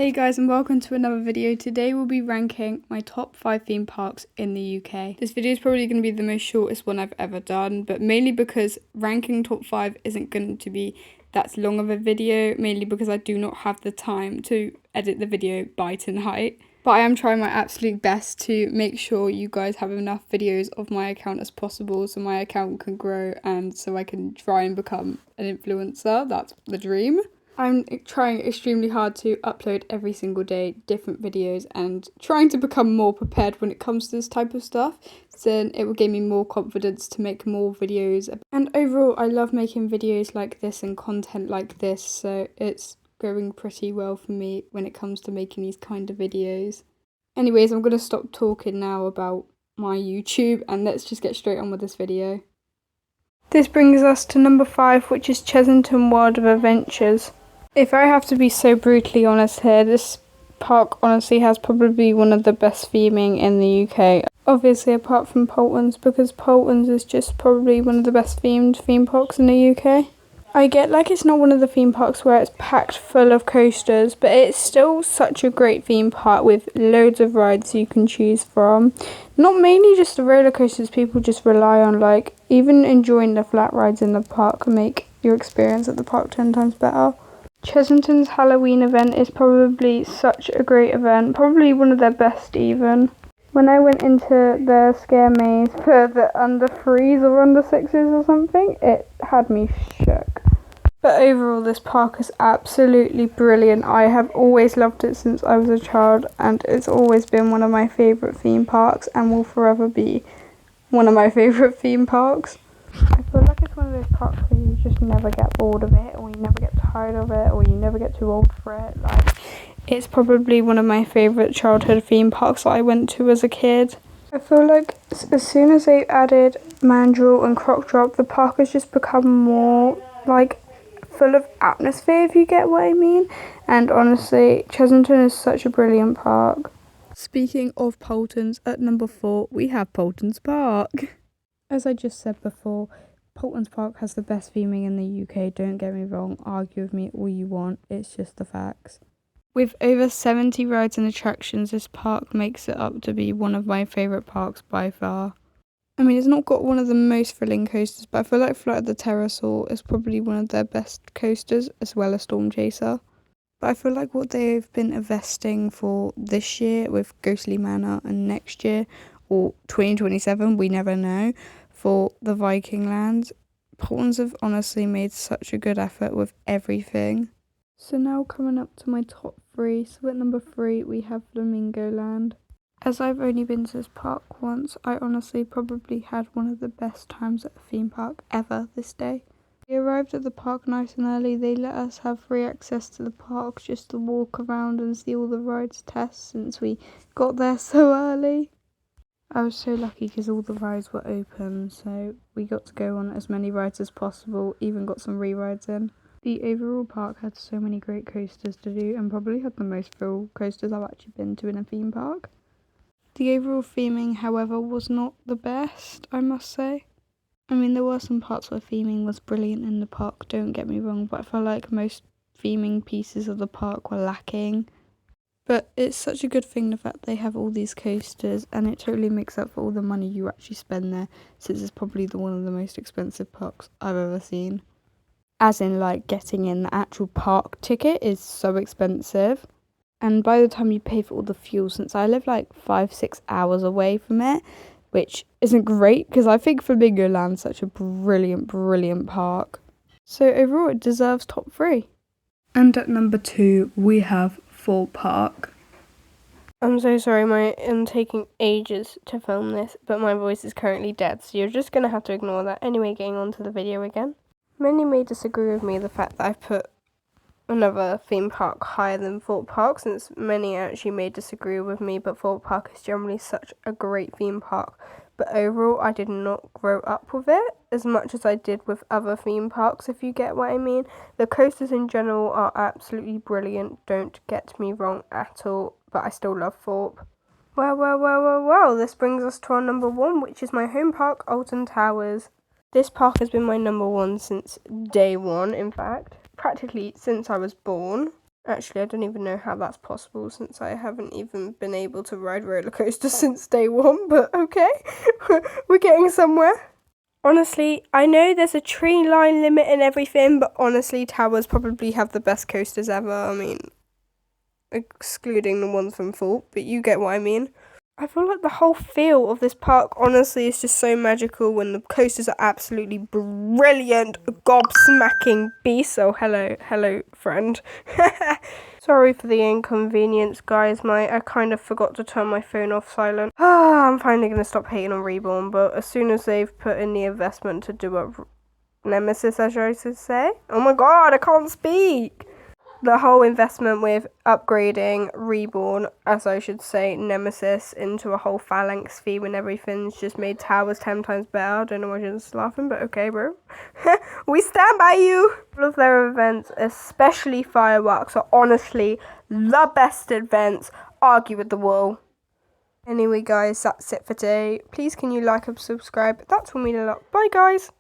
Hey guys, and welcome to another video. Today we'll be ranking my top 5 theme parks in the UK. This video is probably going to be the most shortest one I've ever done, but mainly because ranking top 5 isn't going to be that long of a video, mainly because I do not have the time to edit the video by tonight. But I am trying my absolute best to make sure you guys have enough videos of my account as possible so my account can grow and so I can try and become an influencer. That's the dream. I'm trying extremely hard to upload every single day different videos and trying to become more prepared when it comes to this type of stuff. So it will give me more confidence to make more videos. And overall, I love making videos like this and content like this. So it's going pretty well for me when it comes to making these kind of videos. Anyways, I'm going to stop talking now about my YouTube and let's just get straight on with this video. This brings us to number 5, which is Chesington World of Adventures. If I have to be so brutally honest here, this park honestly has probably one of the best theming in the UK. Obviously apart from Poultons, because Poultons is just probably one of the best themed theme parks in the UK. I get like it's not one of the theme parks where it's packed full of coasters, but it's still such a great theme park with loads of rides you can choose from. Not mainly just the roller coasters people just rely on, like even enjoying the flat rides in the park can make your experience at the park 10 times better. Chesington's Halloween event is probably such a great event, probably one of their best even. When I went into their scare maze for the under 3s or under 6s or something, it had me shook. But overall, this park is absolutely brilliant. I have always loved it since I was a child, and it's always been one of my favourite theme parks and will forever be one of my favourite theme parks. I feel like it's one of those parks where you just never get bored of it, or you never get tired of it, or you never get too old for it. Like, it's probably one of my favourite childhood theme parks that I went to as a kid. I feel like as soon as they added Mandrill and Croc Drop, the park has just become more like full of atmosphere, if you get what I mean. And honestly, Chesington is such a brilliant park. Speaking of Poultons, at number 4 we have Poultons Park. As I just said before, Poultons Park has the best theming in the UK, don't get me wrong, argue with me all you want, it's just the facts. With over 70 rides and attractions, this park makes it up to be one of my favourite parks by far. I mean, it's not got one of the most thrilling coasters, but I feel like Flight of the Pterosaur is probably one of their best coasters, as well as Storm Chaser. But I feel like what they've been investing for this year with Ghostly Manor and next year, or 2027, we never know, for the Viking Lands, Poultons have honestly made such a good effort with everything. So now coming up to my top 3, so at number 3 we have Flamingo Land. As I've only been to this park once, I honestly probably had one of the best times at a theme park ever this day. We arrived at the park nice and early. They let us have free access to the park just to walk around and see all the rides tests since we got there so early. I was so lucky because all the rides were open, so we got to go on as many rides as possible, even got some re-rides in. The overall park had so many great coasters to do and probably had the most thrill coasters I've actually been to in a theme park. The overall theming, however, was not the best, I must say. I mean, there were some parts where theming was brilliant in the park, don't get me wrong, but I felt like most theming pieces of the park were lacking. But it's such a good thing the fact they have all these coasters, and it totally makes up for all the money you actually spend there, since it's probably one of the most expensive parks I've ever seen. As in, like, getting in the actual park ticket is so expensive. And by the time you pay for all the fuel, since I live like 5-6 hours away from it, which isn't great, because I think Flamingo Land's such a brilliant, brilliant park. So overall, it deserves top 3. And at number 2, we have Thorpe Park. I'm so sorry, I'm taking ages to film this, but my voice is currently dead, so you're just going to have to ignore that. Anyway, getting on to the video again. Many may disagree with me the fact that I've put another theme park higher than Thorpe Park, since many actually may disagree with me, but Thorpe Park is generally such a great theme park. But overall, I did not grow up with it as much as I did with other theme parks, if you get what I mean. The coasters in general are absolutely brilliant, don't get me wrong at all, but I still love Thorpe. Well, this brings us to our number 1, which is my home park, Alton Towers. This park has been my number 1 since day 1, in fact. Practically since I was born. Actually, I don't even know how that's possible since I haven't even been able to ride roller coasters since day one, but okay, we're getting somewhere. Honestly, I know there's a tree line limit and everything, but honestly, towers probably have the best coasters ever. I mean, excluding the ones from Thorpe, but you get what I mean. I feel like the whole feel of this park, honestly, is just so magical when the coasters are absolutely brilliant, gobsmacking beasts. Oh, hello, friend. Sorry for the inconvenience, guys. I kind of forgot to turn my phone off silent. I'm finally going to stop hating on Reborn, but as soon as they've put in the investment to do a Nemesis, as I should say. Oh my god, I can't speak! The whole investment with upgrading Reborn, as I should say, Nemesis, into a whole Phalanx theme and everything's just made towers 10 times better. I don't know why you're just laughing, but okay, bro. We stand by you! All of their events, especially fireworks, are honestly the best events. Argue with the wall. Anyway, guys, that's it for today. Please can you like and subscribe? That will mean a lot. Bye, guys!